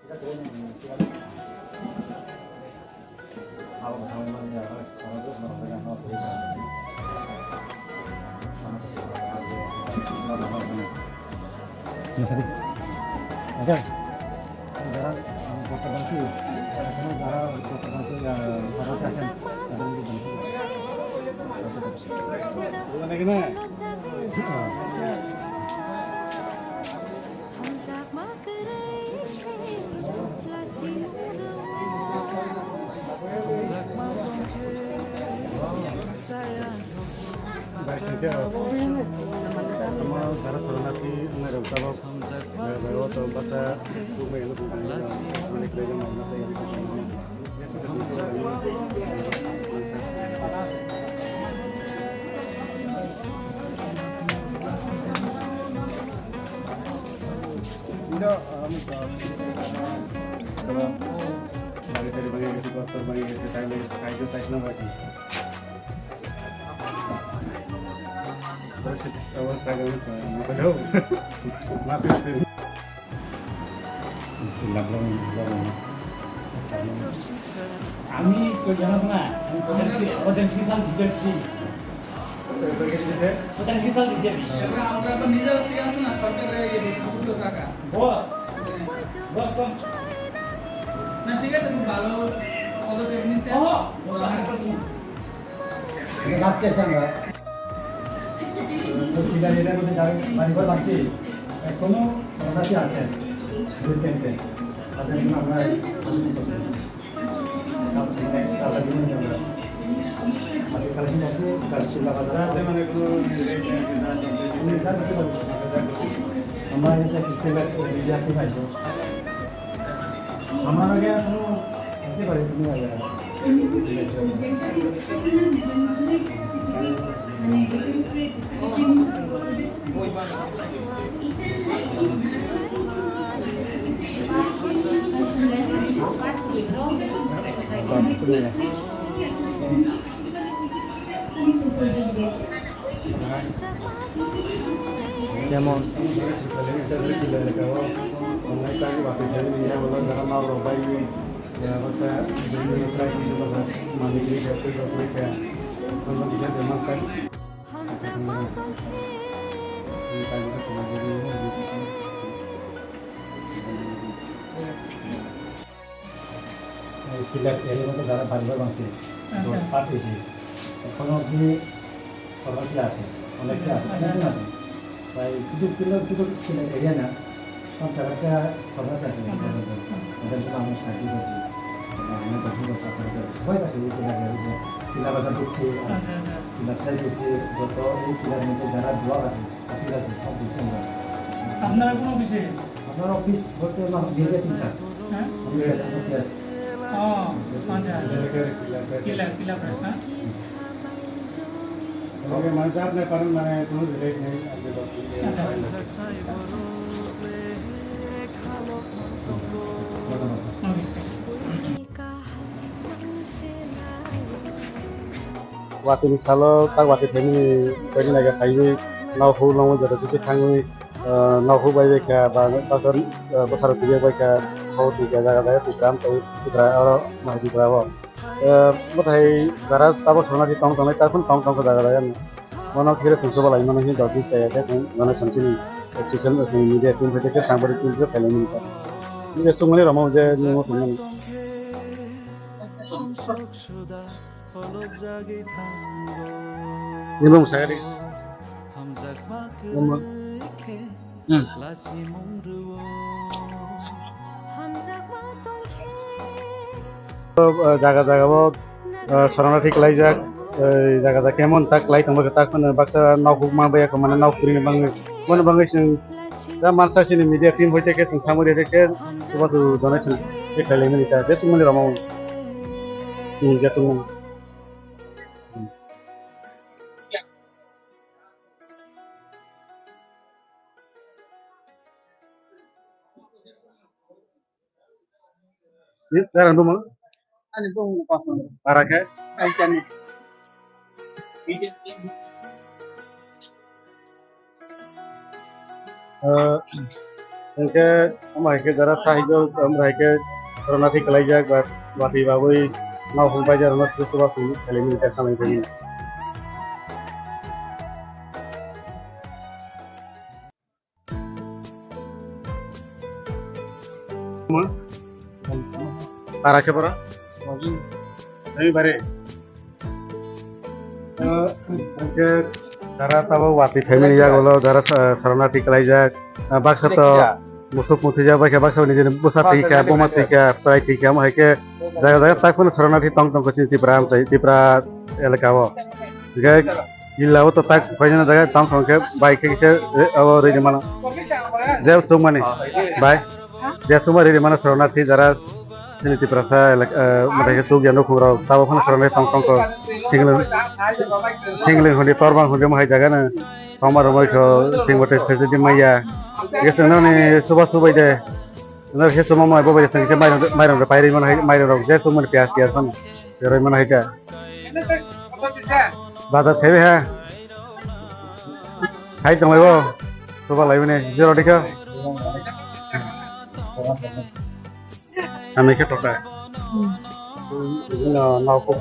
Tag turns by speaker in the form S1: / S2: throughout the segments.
S1: Ada sekarang kota Bangki, karena cara kota Bangki yang para kasen ada di Bangki. Bukan lagi nih. Baiknya, sama cara serenati negara utara, negara tempat rumah yang lebih banyak, menik lagi mana saya yang tidak, kalau bagi dari bagi supporter bagi saya lagi. Terus saya tahu, maafin.
S2: আমি তো জানাস না আমি 85 সাল দিয়েছি 85 সাল দিয়েছি
S3: আমরা তো নিজের থেকে আনছি না সরকারের ইয়ে দিচ্ছি 200 টাকা
S2: বস বস কম
S3: না ঠিক আছে খুব ভালো পদক্ষেপ নিচ্ছে
S1: লাস্টে এসে আমরা পিলার এটার মধ্যে যারা বাড়িঘর বাঁচছি এখনো সরকারি আছে দুই ক্যাম্পে তাদের জন্য আমরা আমার এসে বিদ্যার্থী পাইছো আমার আগে এখনো হতে পারে তুমি আগে যেমন অনেক আগে বাকি ছেলে নিয়ে বলো যারা নাও রবাই bahasa dunia krisis juga mandiri satu dua mereka kalau bisa memang kan kita juga mandiri pilar ini untuk cara bantu bangsa dua isi kalau di sorot আছে অনেকটা আছে কিন্তু না তাই কিছু পিলার কিছু ছিল এরিয়া না সব জায়গাটা সরকার আছে এটার জন্য আমি সাহায্য করছি অনেক পছন্দ করতে সবাই কাছে পিলা বাজার ঢুকছে পিলারটাই ঢুকছে যত এই পিলার মধ্যে যারা ব্লক আছে অফিস আছে সব ঢুকছে আমরা
S3: আপনারা কোন অফিসে
S1: আপনার অফিস বলতে মিডিয়া টিম স্যার আমি করতে আসি
S3: পিলা প্রেস না
S1: ওকে মানে চাপ নেই কারণ মানে কোনো রিলেট নেই আজকে waktu misalnya tak waktu ini bagi naga kayu nauhu namu jadi kita kangen nauhu bayi ke pasar pasar tiga bayi ke kau tiga jaga tigram tiga orang masih tiga orang mutai barat tahu soalnya di tong tong itu pun tong tong ke jaga jaga mana kira sensor lain mana sih dodi kayak itu mana sensor sosial media tim itu sampai tim itu film ini ini semua ramah aja nunggu teman ini belum saya di jaga-jaga mau sarana ঠিক লাই যাক jaga-jaga কেমন tak লাই তোমাকে tak mana baksa nauhu mabaya kemana nauhu ini bang mana bang sing da mansa sini media team hoite ke sing samu dede ke coba tu donation ke kali ini kita jadi cuma ramau ini jatuh ini sekarang dulu
S3: ani bom pasang
S1: para ke
S3: kaitane
S1: जोंखे আমাকে যারা সাহায্য আমরা একে শরণার্থী খালাইজাক বা বাতি বাবুই নাও हमबाय जारना सोरबा फुल खालामनो दा सालायदों para ke para ini bare oke যারা তাও ওয়াতি ফ্যামিলি যাগুলো যারা শরণার্থী খালাইজাক বাক্সা তো মুসুক মুথি যাবা কে বাক্সা নিজে বসা থেকে বোমা থেকে সাই থেকে আমাকে জায়গা জায়গা তাক কোনো শরণার্থী টং টং করছে ত্রিপুরা আমচাই ত্রিপুরা এলাকাও যে জিল্লাও তো তাক কয়জন জায়গা টং টং কে বাইক কিছু রেডি মানে যে সুম মানে বাই যে সুম রেডি মানে শরণার্থী যারা ত্রিপুরা এলাকা মানে সুক জানো খুরাও তাও কোনো শরণার্থী টং টং সিংলিং হলি তরবাং হলি মাই জায়গা না আমার মইখো তিনবতে ফেসিলিটি মাইয়া গেছে না নি সুবা সুবাই দে না সে সময় মই ববাই সঙ্গে মাইরন পাইরি মানে মাইরন যে সময় পিয়াস ইয়ার কোন রই মানে হাইটা বাজার থেবে হ্যাঁ খাই তোমাইবো সুবা লাইবনে জিরো টাকা আমি কে টকা নাও খুব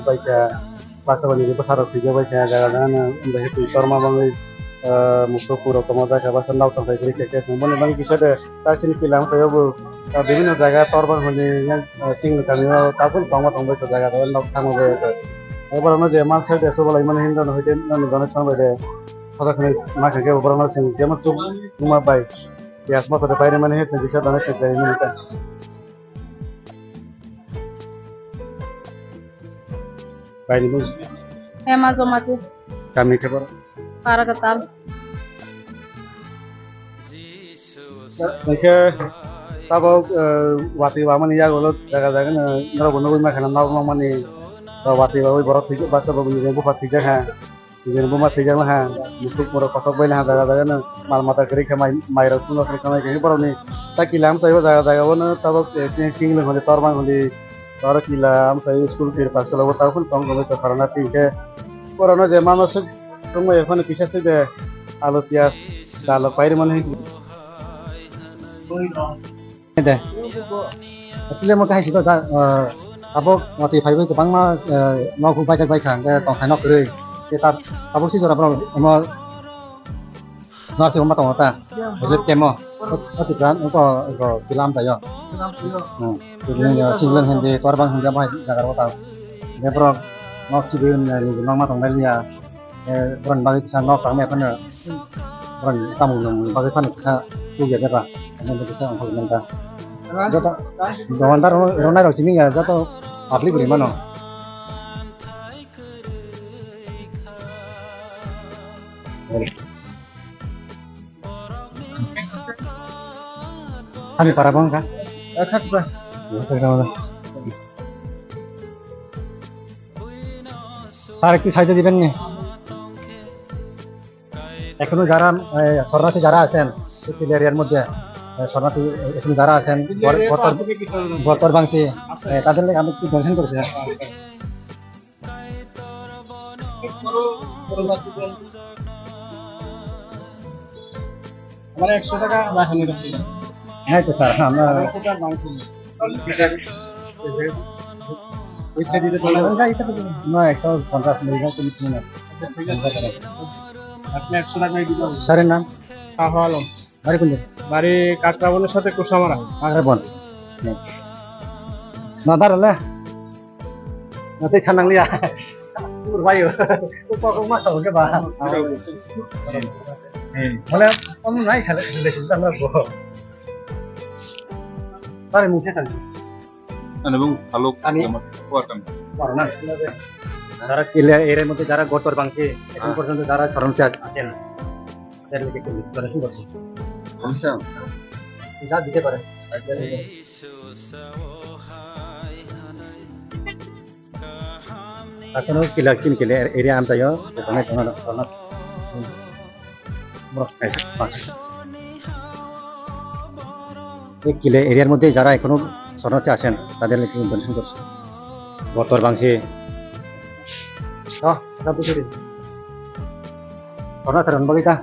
S1: বাইকে বাসাবানি besar video baik ya jangan udah itu torma bangai musuh pura kemoda ke bahasa naut sampai kiri ke semua bang bisa deh tasini kilang saya bu বিভিন্ন জায়গা তরবাং হলে সিঙ্গল কামিও তারপর টংবা টংবা তো জায়গা তাহলে নাও থামো বে এবার আমরা যে মাছ সাইড এসে বলা মানে হিন্দন হইতে নানি গণেশ সামনে দে কথাখানে মাকে কে উপর আমরা সিং যেমন চুপ চুমা বাই ইয়াস মাথাতে বাইরে মানে হেসে বিষয় দানে সেটা মিনিটা বাইরে বল
S4: Amazon mati
S1: kami ke para
S4: para ketal
S1: Saya tahu wati waman ya kalau jaga-jaga nara bono bono makan nau mau mani wati bawa borot tiga bahasa bawa ni jembu pati jaga jembu mati jaga ha musuk borot pasok bayi ha jaga-jaga na mal mata kiri kemai mayat pun asal kemai kiri baru ni tak kilam saya jaga-jaga bono tahu single holi torbang holi taruh kilam saya school kiri pas kalau tahu pun tong kami ke sarana tingke baru je masuk rumah ya kan kisah sih deh alut tias dalam pair mana deh. Actually mau kasih itu apa waktu fiber ke bang mah mau aku baca baca kan tong hai nok kiri kita apa sih suara apa mau nak sih mau tong apa boleh kemo tapi kan itu film saja jadi single hindi torbang hindi apa jaga apa tahu dia pro nok sih dia ni nok mah tong belia peran bagi kisah nok kami apa nih peran sambung bagi kan kisah tu jadi apa ini kisah untuk mereka jatuh doantar orang orang sini ya jatuh apli beri mana kami para bang kah? Kak sah. Sama. Sarik tu saja diben nih. এখনো যারা শরণার্থী যারা আছেন এই এরিয়ার মধ্যে শরণার্থী এখনো যারা আছেন বর্তর বাংশি তাদের লাগে আমি কি ডোনেশন করেছি
S3: আমার 100 টাকা রাখেন
S1: হ্যাঁ তো স্যার আমরা ইচ্ছা দিতে না 150 মিলিগ্রাম তুমি কিনে না
S3: আপনি 100 টাকা দিবেন
S1: স্যারের নাম
S3: শাহ আলম
S1: বাড়ি কোন
S3: বাড়ি কাকরাবনের সাথে কোষামারা
S1: কাকরাবন নাদার আলে নাতে ছানাং লিয়া বায়ু কখন মাছ হবে বা মানে কম নাই ছালে বেশি আমরা গো তারে মুখে চাল
S5: Ano bang salok
S1: Ani?
S5: kuatan?
S1: warna যারা কিলে এর মধ্যে যারা গতর বাংশি এখন পর্যন্ত যারা শরণার্থী আছেন তাদের লিখে কি ডোনেশন করছে
S5: Bisa.
S1: যা দিতে পারে এখনো কিলা চিন কিলে এরিয়া আম তাইও এখানে তোমার এই কিলে এরিয়ার মধ্যে যারা এখনো শরণার্থী আছেন তাদের লিখে ডোনেশন করছে গতর বাংশি সব কিছু শরণার্থী রানবাগিটা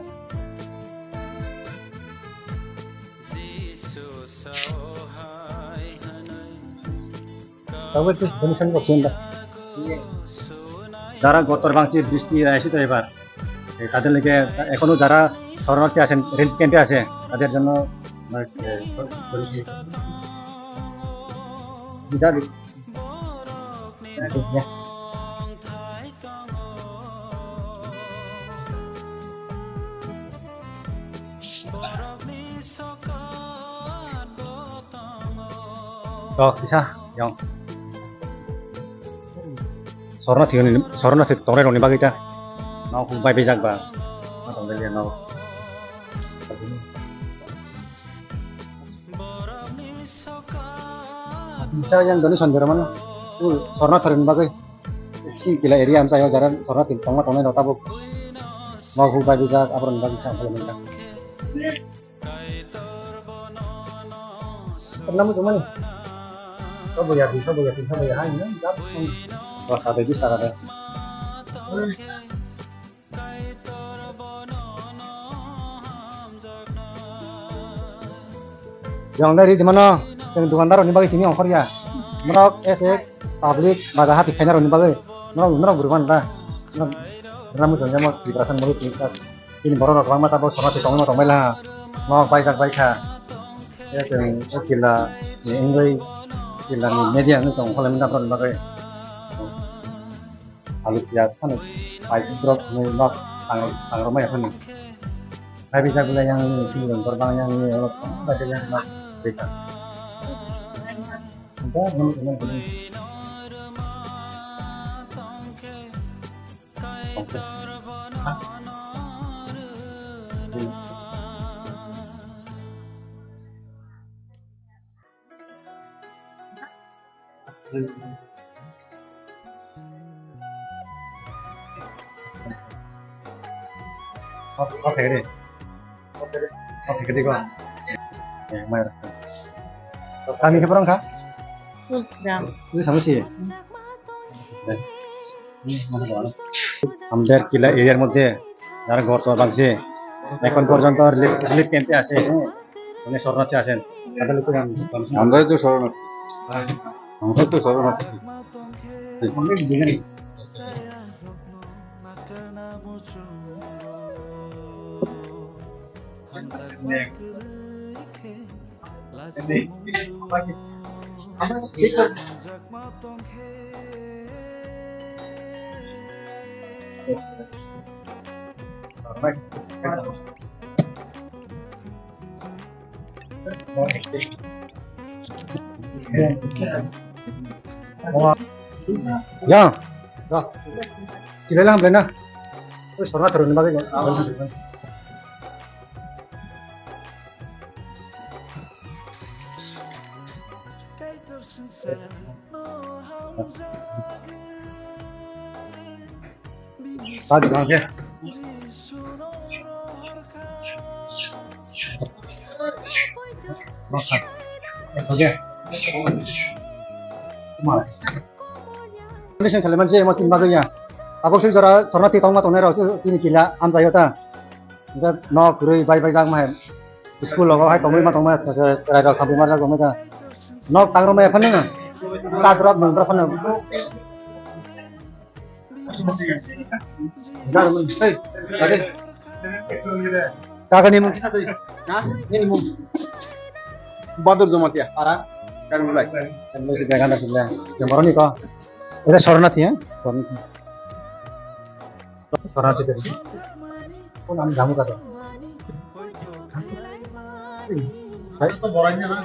S2: তবে একটু ডোনেশন করছেন যারা গতর বাংশি বৃষ্টি আসে তো এবার তাদের লেগে এখনো যারা শরণার্থী আছেন রেল ক্যাম্পে আছে তাদের জন্য kisah yang শরণার্থী তোমরা রনি বাগিটা নাও খুব বাই বেজাক বা তোমরা নাও bisa yang donation dari mana tuh শরণার্থী রনি বাগি si gila area am saya jaran শরণার্থী তোমরা তোমরা নটা বুক mau খুব বাই বেজাক আবার রনি বাগি সামনে নিলা pernah mu cuman Sao bây giờ thì sao bây giờ hai nữa đáp và sao đấy sao đấy yang dari di mana yang dukandar ini bagi sini offer ya menurut esek public bazaar hati kayaknya ini bagi menurut berubah lah karena muncul mau di perasaan mulut ini baru orang mata bos sama tikong mau tomel lah mau baik ya jadi gila ini gila nih media nih cong kalau minta orang pakai halu biasa kan baik drop nih nok tang rumah ya kan nih saya bisa gula yang singgung terbang yang ini kalau baca yang nak beda bisa teman oke Oke deh. Oke gede kok. Ya, lumayan. Kami ke perang kah?
S4: sedang
S2: Ini sama sih. আমাদের কিলা এরিয়ার মধ্যে যারা গর্ত ভাঙছে এখন পর্যন্ত relief ক্যাম্পে আছে মানে শরণার্থী আছেন তাদের লোক
S5: আমরাই তো শরণার্থী আমরা তো শরণার্থী
S2: Ya, silakan Brenda. Terus pernah turun bagi Tadi bang ya. Makan. Oke. Mas. Condition kalian sih macam bagainya. Apa sih cara shornati tahu mah tonera ini gila am saya ta. Kita no gurui bai jang mah. School logo hai tomai mah ada kampi mah jago mah. No tang rumah apa nih? Tak drop nang berapa nih? Jangan men. Hei, tadi. Kakak nih mungkin satu. Hah? Ini mungkin. Badur জমাত ya, parah. Kan mulai. Kan mulai sudah kan sudah. Jam nih kok. Itu শরণার্থী ya? শরণার্থী itu. Oh, nama kamu kata. Saya itu boranya lah.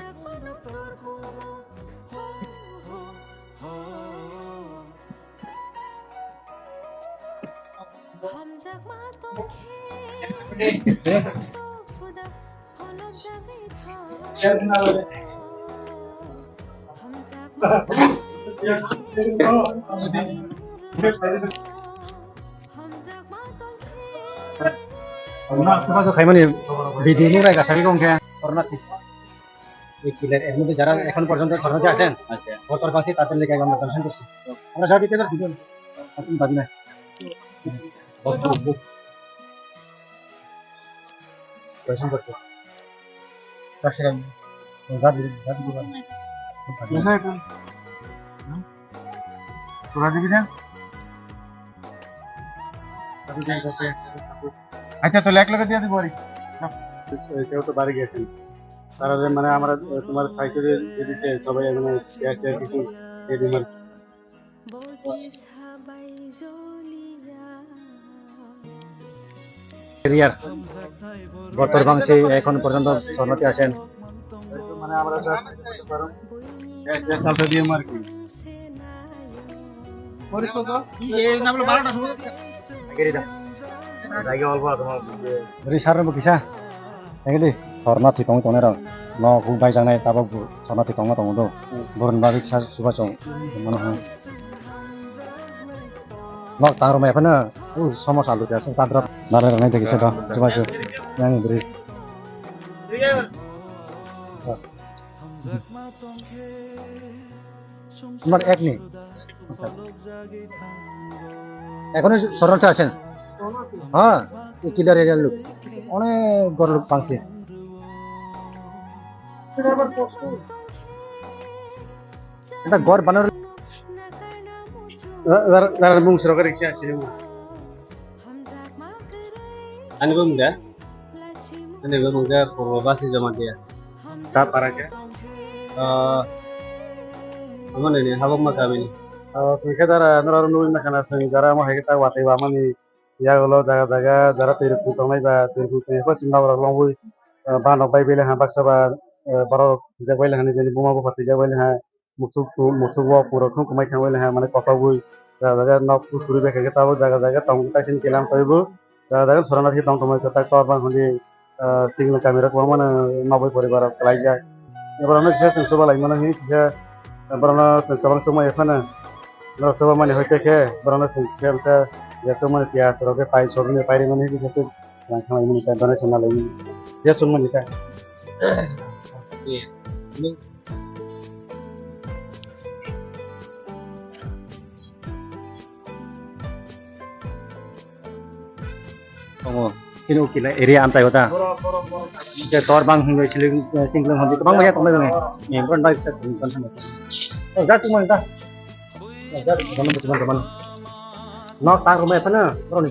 S2: masuk kayak mana video ini mereka cari kong kayak শরণার্থী এই কিলের এর মধ্যে যারা এখন পর্যন্ত শরণার্থী আছেন বর্তর পাশে তাদের লেগে আমরা দর্শন করছি আমরা সাথে তেলার ভিডিও আপনি পাবি না দর্শন করছি দর্শন
S1: তোরা দিবি না আচ্ছা তো এক লাখ দিয়ে দিব আর কেউ তো বাড়ি গেছেন তারা যে মানে আমরা তোমার সাইকেলে যে দিছে সবাই মানে কিছু দিয়ে দিন আর
S2: এরিয়ার বর্তর বাংশে এখন পর্যন্ত শরণার্থী আসেন
S1: মানে আমরা গ্যাস গ্যাস চালতে দিয়ে আর কি জায়গা অল্প তোমার
S2: রি সারেন কিসা এগুলি শরণার্থী তং তংনের ন গু বাইজানাय তাবা শরণার্থী তং তং দো বরন বাবি কিসা সুবা চং মনে হয় ন তার মে ফেনা ও সমস্যা লুতে আছে চাদরা নারে নাই দেখিছে তো সুবা চং নানি বরি আমার এক নেই এখনো শরণার্থী আছেন হ্যাঁ কিলার এরিয়ার লোক অনেক গড় লোক পাংছে এটা গড় বানার
S1: যারা মুং সরকার রিক্সা আছে ani bumda probasi jama dia ta paraja mana ni habang makami sehingga dara nara nuin nakana sehingga dara mau kita watai wamani ya kalau jaga-jaga dara terku tangai ba terku apa cinta orang longui bano bai bele ha baksa ba baro jaga bele ha ni jadi buma bu pati jaga bele ha musuk wa pura khum kumai kham bele ha mane kota bui jaga nok turi beke kita bu jaga-jaga tong kita sin kelam toibu jaga-jaga শরণার্থী tong tomai kata kor bang honi signal kamera ko mana noboi poribar kelai jai ebar ona kisa sung soba lai mana hi kisa barana sung kabang somai ekhana nor soba mane hoite ke barana sung chelta ya somai pias roge pai sorne pai mane kisa sung khamai mane ka donation na lai ya sung mane ka
S2: kini ukila area am chai hota ke tor bang hung siling singling hondi bang bang tongai bang ni bron bai sa kon sama ja tu man ta ja teman teman nok tar rumah apa na bron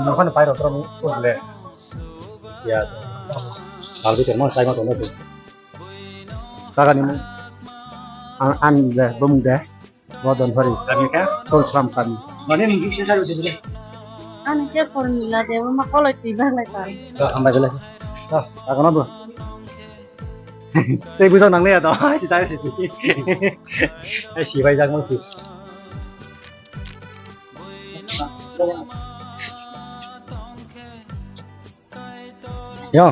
S2: no kan pai ro bron ko le ya hal itu mau saya mau tongai sih kaga ni an le bum de modon hari kami ka kon sam kan mane ni bisa saru sih
S4: Ani ke formula de ma kolo tiba la ta.
S2: Ambil dulu. Aku nabur. Tapi bisa nang ni atau si tahu si. Si bayi jangan si. Yo.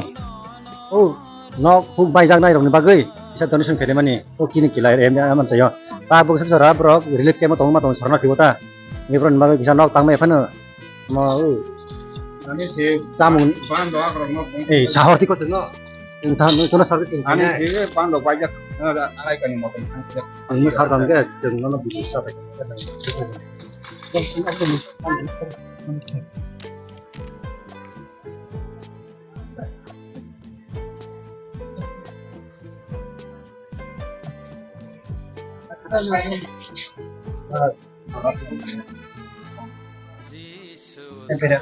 S2: Oh, nok huk bayi jangan ni bagai. Bisa donation kene mani. Oh kini kila em aman sayo. Ta bu sara bro relief ke ma tong sarana kiwata. Ni bro bagai bisa nok tang me phana. mau
S1: ani se
S2: samun
S1: pan do akro no
S2: sahur tiko seno insan no chona sarve
S1: ani se pan do baja alai kani mo kan
S2: ini sahur tam guys jeng no bidu sa pa Empera.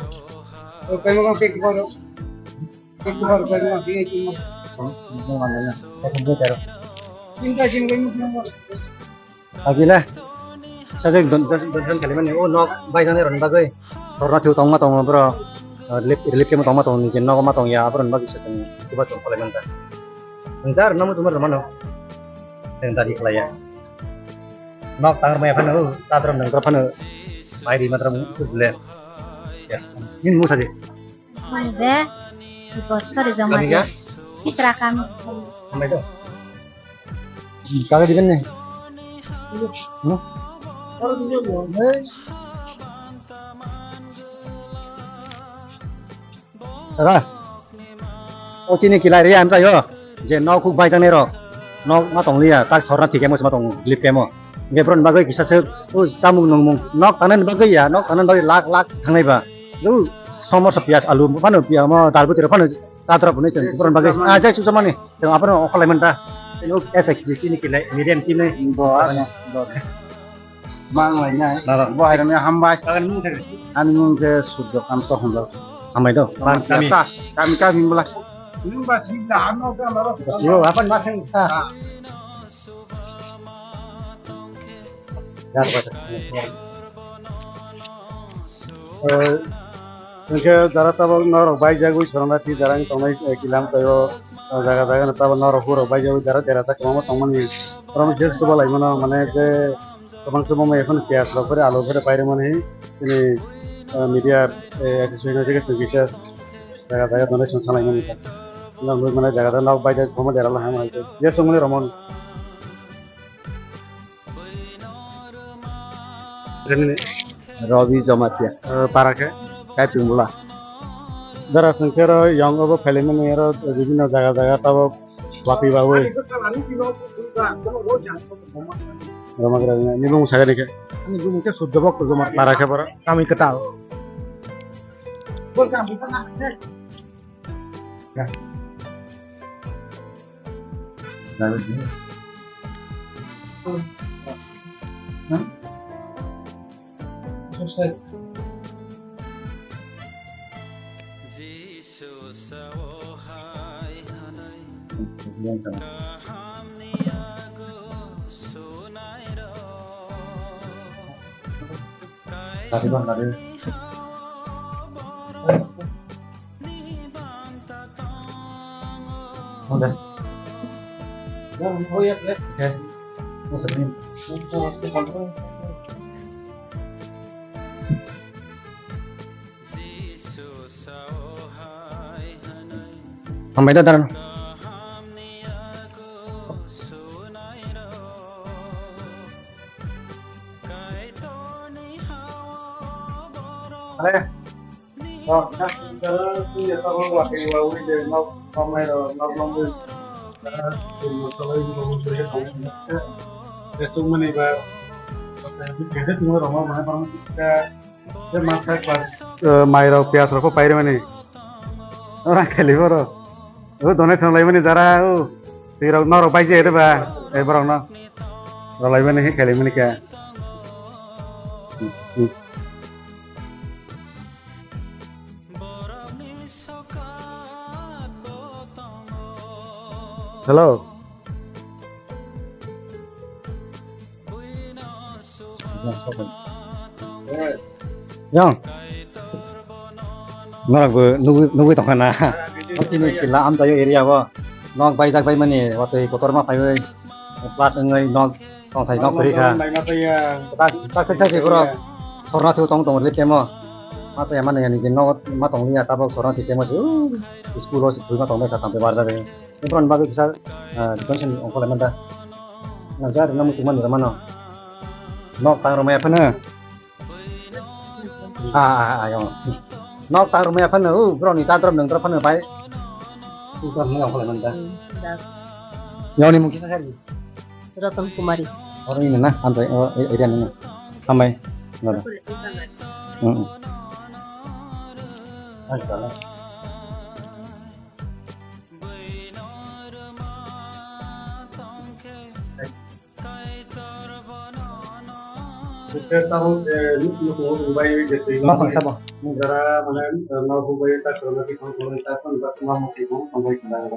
S1: Oke, mau cake baru. Cake baru baru mau dia cuma.
S2: Mau mana ya? Aku buat taruh.
S1: Cinta mau.
S2: Agilah. Saya don kali mana? Oh, nok baik sana ron bagai. Orang tu tong ma bro. Lip ke ma tong ni jenna ma tong ya ron bagai saja. Coba tong kali mana? Entar namu cuma mana? Yang tadi kelaya. Nok tangan ma apa nu? Tadram nang berapa nu? Mai di matram tu boleh. Ya, ini mau saja.
S4: Ada di bosor zaman
S2: Lagi ya?
S4: Citra kami.
S2: Sampai itu. Kagak di mana? Ra. Oh sini kila ria am sayo. Je no khuk bai jang ne ro. No ma tong lia tak sorna thike mo sama tong lip ke mo. Gebron bagai kisah se samung nongmung. Nok tanan bagai ya, nok tanan bagai lak thangnai ba. Lu somos pias alu mana pia mau dalbu tira mana catra punya jen bukan bagai aja susah mana tengok apa no kalau mentah lu esek jadi ini kile medium kile
S5: Manglainya.
S2: Nara.
S5: Bahayanya hambai.
S2: Tangan mu tadi.
S5: Ani mungkin sudah kantor hendak.
S2: Amai do.
S5: Kami kami belah. Ini masih dah ano kan laro.
S2: Yo, apa masing? Ya,
S1: Mungkin jara tabal norok bayi jago sorona ti jarang tongai kilam tayo jaga tabal norok huro bayi jago jara terasa kemana teman ni. Orang jelas tu balai mana mana je teman semua mereka kias loper alo per pairi mana ini media association juga services jaga tonai cuma lagi mana. Namun mana jaga nak bayi jago kemana derala ham mana je. Dia semua ni ramon. Ini
S5: Robi Jomatia.
S1: parak
S5: Kayak pimula.
S1: Dara sengkero yang apa film ini era বিভিন্ন জায়গা তাও wapi bawe Roma kira ini belum saya dikit
S2: Ini gue mungkin sudah waktu zaman
S1: para ke para
S2: kami ketal. Tadi bang tadi. Udah.
S3: Oh iya, ya.
S2: Oke. Mau sedih. Sampai datar.
S1: Ada. Oh, nah, sekarang ya tahu wapi bawe de mau pamai mau lambu. Kalau ini mau sudah tahu ya. Itu mana ba jadi semua Roma mana pernah kita dia masak kelas mairo pias roko pairi mana orang kali baru donai sang lain mana jara tiro noro bayi je itu ba barang na orang lain mana kali mana kya Hello.
S2: Yang. Nora gue nunggu tongkan na. Nanti ni kila am tayo area ko. Nong bay jak bay mani waktu kotor mah bay. Plat ngai nong tong thai nong kuri ka. Tak tak sih bro. Sorna tu tong lip kemo. Masa yang mana yang ni nong ma tong ni ata bok sorna ti kemo ju. School os tu ma tong ka tampe barja de. Ini pun bagus bisa detention ongkol lemanda. Ngajar namu cuma di mana. Nok tang rumah apa na? Ayo. Nok tang rumah apa na? Bro ni sadram nang terapa na pai. Bukan ni ongkol lemanda. Yang ni mungkin saya.
S4: Ratan Kumari.
S2: Orang ini na, antai area ni na. Sampai. Nora. Astaga.
S1: Kita tahu lu bayi gitu.
S2: Apa siapa?
S1: Negara mana mau bayi tak serana kita kalau kita pun tak semua mau kita bayi kita ada.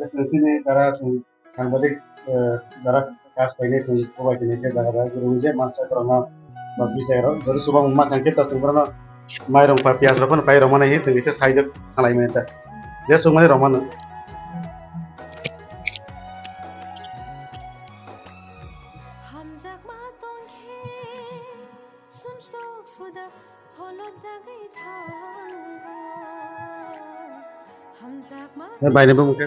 S1: Jadi sini cara yang balik darah kas ini tuh bayi ini kita ada. Jadi mungkin masa corona masih bisa ya. Jadi sudah makan kita tuh karena main rumah pias apa pai romana ini sehingga saya salah ini tak. Jadi semua romana. Bayi ni mungkin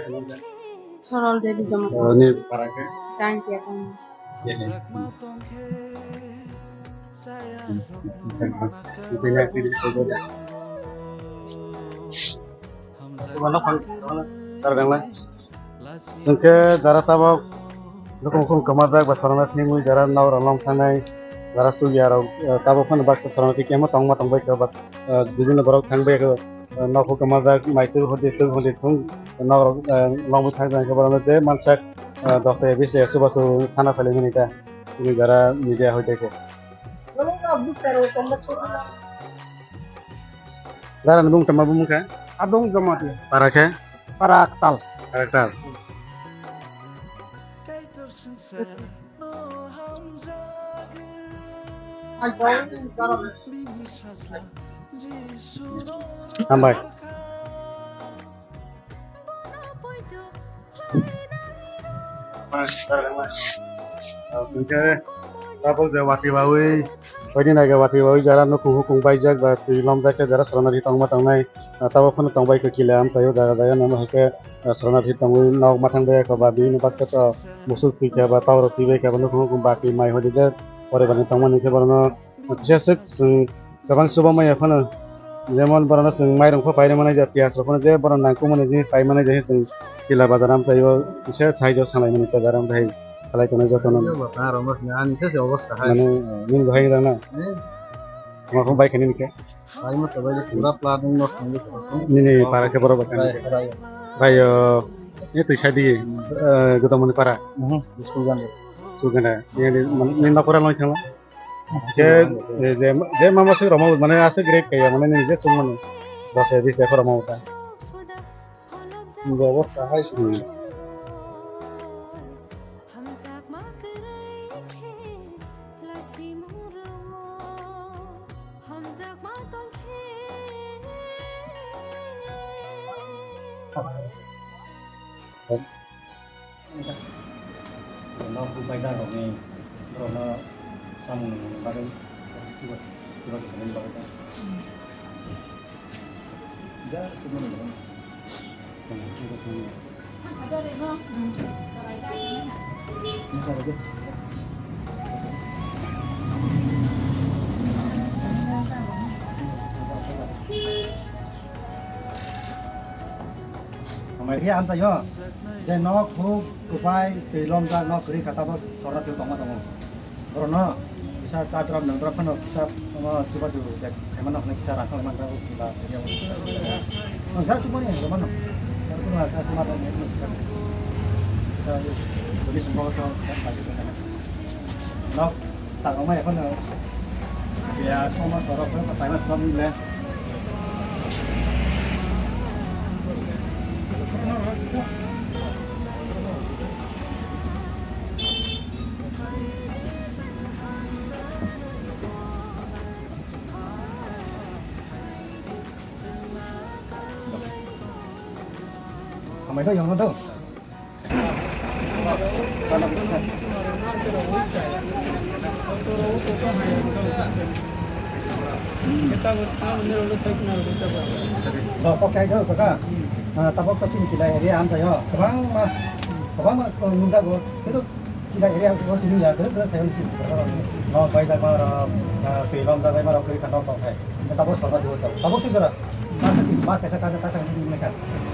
S4: Sorol Devi Jama.
S1: ini para ke.
S4: Thank you.
S1: Ini aktif saja. Mana pun kadang lah. Mungkin cara tahu lokong kemana basarana timu cara naur alam tanai cara sugiara tahu pun bahasa sarana timu tong baik ke বিভিন্ন barang tang baik ke nauk kemana maitu hodis tung naur lambu tang jangan kebarang je mansak dokter bisa subasu sana film ini ta ini cara media hodis ke Daran bung tema bung ka.
S2: Abdong Jomati,
S1: Para ka.
S2: para Aktal.
S1: Karakter. Tambah. Mas, mas. Mungkin apa wati bawi. Pwede na wati bawi jara no kung baijak ba tilom jake jara sarana di tangma tangnai. Tawa phone tangbai ke kilam tayo jara nama hake sarana di tangui nauk matang be ka ba bi no baksa to musul pike ba tawro pibe ka ba no kung baki mai hodi je pore bani tangma ni ke barano biশেষ गोबां सुबुंमाया फनो जेमन बरनो जों माइरंखौ फायनो मोननाय जाया पियास रखनो जे बरन नांगौ मोननाय जिनिस फाय मोननाय जायो जों किला बाजाराम जायो एसे साइजआव सालाय मोननाय बाजाराम जायो खालायखौनो जतन माने निन बहाय राना माखौ बायखनो निके निने पारा के बरो बाkan रायो ये तैसा di गोदामनि पारा सुगना नि नखरा लय थांला जे मामा सो रमाव माने आसे ग्रेट कया माने निजे सम माने दसे दिसे फरमाव ता व्यवस्था है सुनी
S2: nó cũng bay ra rồi này rồi nó xong ba cái chưa có thể lên ba cái giá chúng mình mày thấy ăn sao nhá giờ nó khu cụ phải từ lom ra nó xử kata bos sorat itu tong tong karena bisa saat ram nang terapkan bisa coba coba gimana nak cara kalau mana kita enggak cuma nih gimana kalau nggak kasih mata ini bisa jadi semua soal nó tặng ông mày con nào thì xong mà sorat nó phải là không lên mày có dùng không đâu có cái đó có tao có chinh kỳ này để ăn sao nhá các bạn nung ra của sẽ được kỳ này để ăn có chinh nhà cứ theo chinh nó quay ra mà tùy lòng ra đây mà đâu cái khăn đong phải tao có sổ ra được tao có sửa rồi mas kaisa kana kasa kasi mereka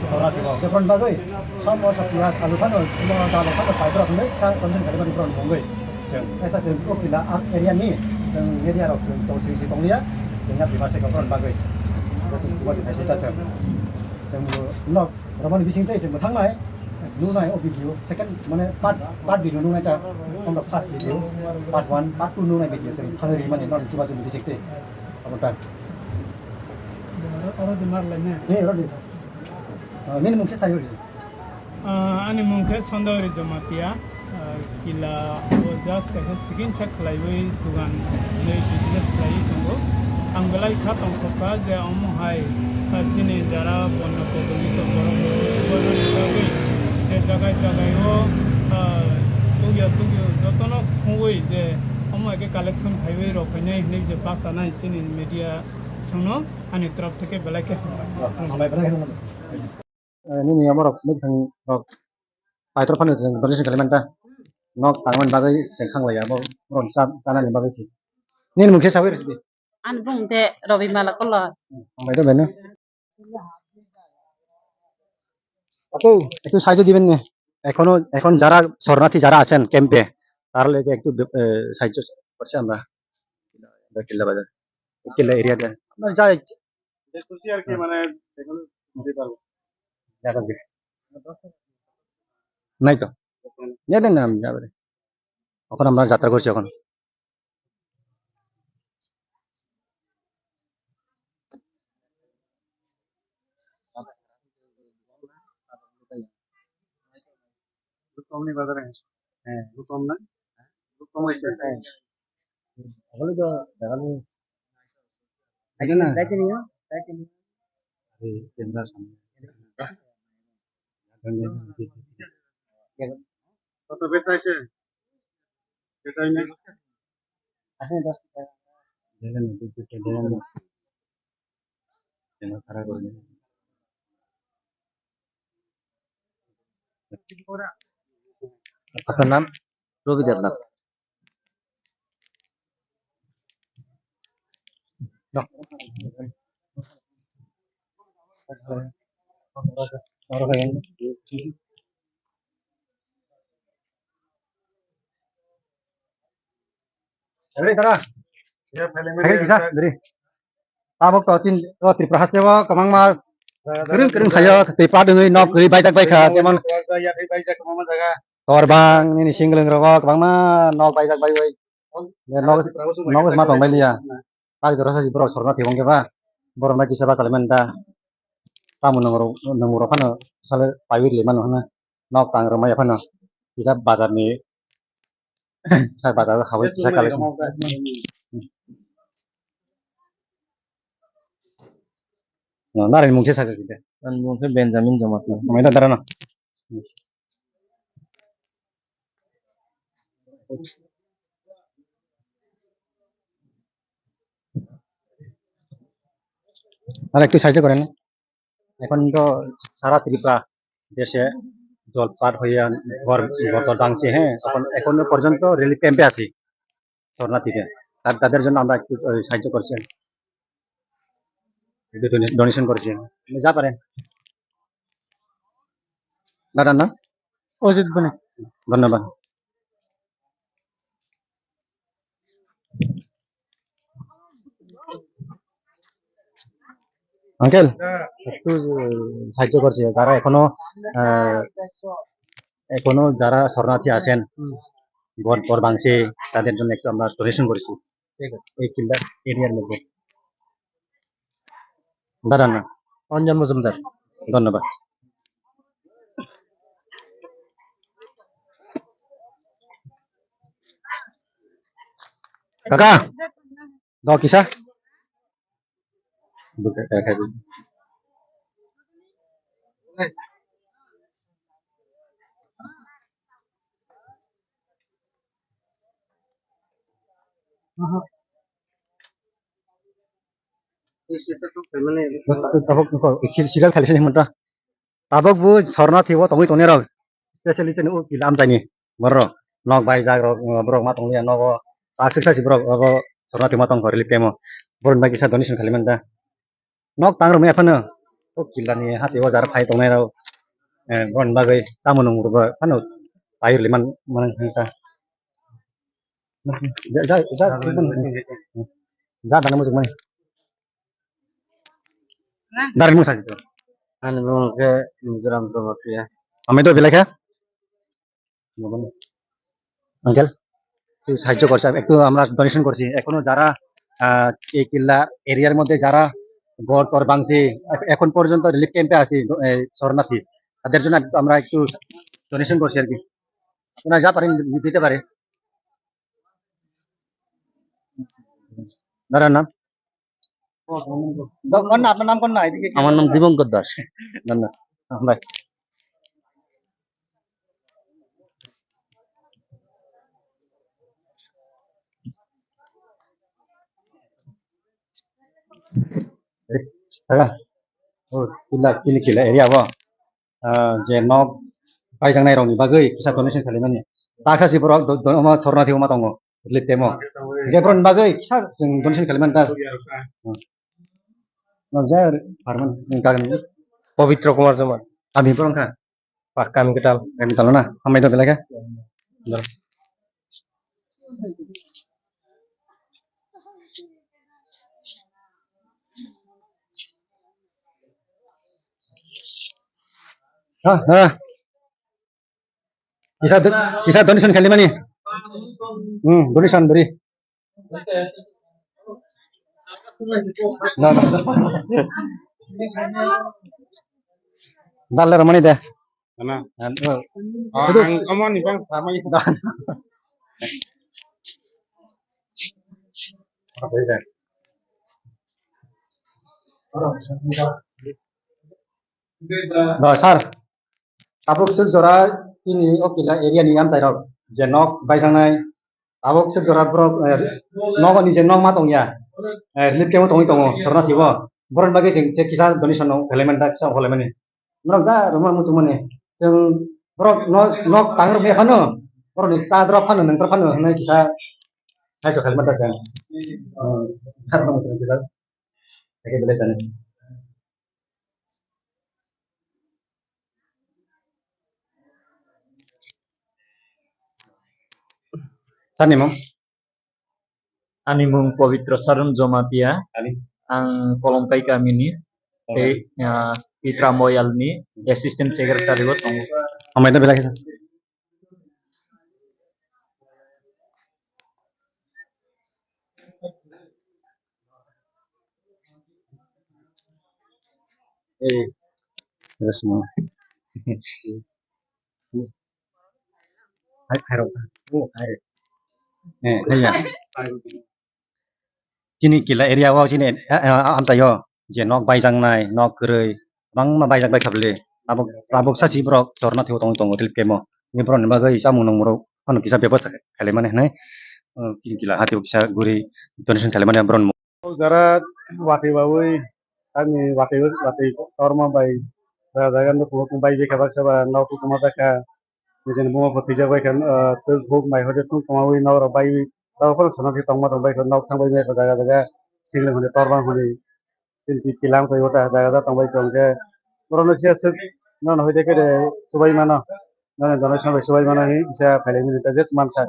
S2: sorat itu ke front bagai sama sapia alukan cuma dalam kata fiber ini saya konsen kali di front mongoi jeng esa jeng ko kila area ni jeng area rok jeng tong sisi tong dia jengnya di masa ke front bagai cuma sih kasih tajam jeng no ramai bising teh jeng thang nai nu nai o video second mana part video nu nai ta on the first video part 1 part 2 nu nai video jeng thang ri mana non cuma sih bising teh apa
S3: orang dengar lainnya.
S2: orang desa. Ini mungkin saya desa.
S3: Ani mungkin sondori jamatia. Kila ojas kayak segin cek lagi tugan dari business lagi tunggu. Anggalai khatong koka je omu hai. Sini jara bono kogoni to bono lagi. Je jagai wo sugyo jotono kungui je omu ake collection highway ro kene ini je pasana sini media सुनो अनि तरफ থেকে বেলাকে
S2: हमai बेला ini nih amor nih thang paitro pan itu berisi kalimantan nok tangan bagai sengkang lah ya mau ron sana nih bagai sih ini mungkin sawir sih
S4: An bung de Robi Malakola.
S2: हमai itu benar একটু সাহায্য দিবেন না এখন যারা শরণার্থী যারা আছেন ক্যাম্পে তার লেগে একটু সাহায্য করছি আমরা কিল্লা বাজার কিল্লা এরিয়াতে আপনার যা
S1: খুশি আর কি মানে এগুলো দিতে পারবো
S2: নাই তো নিয়ে দেন না আমি যাবে এখন আমরা যাত্রা করছি এখন
S1: কমনি বাজারে হ্যাঁ কম না কম হয়েছে
S2: তাহলে তো দেখালি
S1: তাই না
S2: দেখে নিও দেখে
S1: এই কেন্দ্র সামনে কত বেচাইছে বেচাই না
S2: আসেন 10 টাকা
S1: দেখেন দেখেন কেন খারাপ করে
S2: আপনার নাম রবি Debnath Dari tara,
S1: ya film
S2: akhir kisah dari. Tabok to cin, tripura hasdewa kamang ma kering kaya tripura dengan nok kiri bajak baik যেমন
S1: ya এই বাইজা কম জায়গা
S2: torbang ini single ngerokok kamang ma nok bajak baik baik. Nok is matong baik dia. Pag jora sa bro sorna tiwong ke ba. Boro na kisah ba saleman da. Samu nanguro kan sale pawir liman na nok tang ramai apa na. Kisah bazar ni saya bazar khawai kisah kali. Narin mungkin saja sih. Dan mungkin Benjamin Jamat. Namanya tara na. আর একটু সাহায্য করেন এখন তো সারা ত্রিপুরা দেশে জলপাট হইয়া ঘর ভাঙছে হ্যাঁ এখনো পর্যন্ত রিলিফ ক্যাম্পে আছি শরণার্থীদের তাদের জন্য আমরা একটু সাহায্য করছি ডোনেশন করছি যা পারেন দাদা না
S3: অজিত বনে
S2: ধন্যবাদ আঙ্কেল একটু সাহায্য করছে তারা এখনো যারা শরণার্থী আছেন ঘর ভাঙছে তাদের জন্য একটু আমরা ডোনেশন করেছি এই কিল্লা এরিয়ার মধ্যে দাঁড়ান না অঞ্জন মজুমদার ধন্যবাদ কাকা যাও কিসা sigal kali sini mentah tabok bu শরণার্থী ও তুমি তোনেরা স্পেশালি চেন ও কিলাম জানি বড় নক বাই জাগ ব্রক মা তংলিয়া নব আক্সা সি ব্রক অব শরণার্থী মা তং করলি পেমো বরন বাকি সা ডোনেশন খালি মেনটা নক তাং রমে ফানো ও কিলানি হাতে ও জার ফাই তংনাই রাও বরন বাগৈ চামু নং রব ফানো পাইরলি মান মান হতা যা যা যা যা দানা মুজুক মানে দাঁড়িয়ে মুসা দিত
S1: আমি মনে মিজোরাম জমাতিয়া
S2: আমি তো বেলাখা আঙ্কেল একটু সাহায্য করছি একটু আমরা ডোনেশন করছি এখনো যারা এই কিল্লা এরিয়ার মধ্যে যারা ঘর তর ভাঙছে এখন পর্যন্ত রিলিফ ক্যাম্পে আছি শরণার্থী তাদের জন্য আমরা একটু ডোনেশন করছি আর কি ওনারা যা পারেন দিতে পারে দাঁড়ান নাম আপনার নাম কোন না এদিকে
S1: আমার নাম দিবঙ্কর দাস
S2: ধন্যবাদ ভাই kila area ba je nok paijang nai rong bagai kisa donation khalimani takha si borok ma sornathi ma tongo litemo gebron bagai kisa jeng donation khaliman ta no jar farman kagan
S3: পবিত্র কুমার জমা
S2: ami porong ka
S3: পাক্কা আমি kettle
S2: kami talona amai to belaka Bisa donation kali mana? Donation beri. Dalam mana dah?
S1: Karena
S2: Nah,
S1: oh ang kamu nih bang sama itu.
S2: apa itu? Nah, sar, tabuk sejarah ini oke lah area ni am tahu jenok baysangai tabuk sejarah bro nok ni jenok matong ya lip kemu tongi sorna tiba boron bagi sing kisah donation no elemen dak sa elemen ni nok za rumah mu cuma ni jeng bro nok tangger me khano bro ni sa drop khano nang drop khano na kisah saya jo elemen dak jang sar rumah mu kisah kayak bela jane sar ni mom
S6: Ani mung Pawitro Sarum Jomatia,
S2: ani
S6: ang Kolongkai kami ni, Pitra Moyal ni, Assistant Secretary ko tong
S2: amai itu bela kisah itu semua hai ro hai ya Sini kila area wa sini am tayo je nok baijang nai nok gerei bang ma baijang bai khable tabuk tabuk sa si brok sorna thiu tong tong til kemo ni bron ba gai samu nong moro anu kisa bebas khale mane nai kini kila hati kisa guri donation khale mane bron
S1: Jara wati bawi ani wati torma bai jaga ndo ko bai je kabak saba naw ko kuma baka nijen mo pati ja bai kan tel bok mai hode tu kuma wi naw bai taw ko sono ki tongma bai ko naw thang bai me ko jaga single hone torma hone tinti kilang sa yota jaga tong bai tong ke borono sia suk non hoide ke subai mana non donation bai subai mana hi bisa phale ni ta jet man sa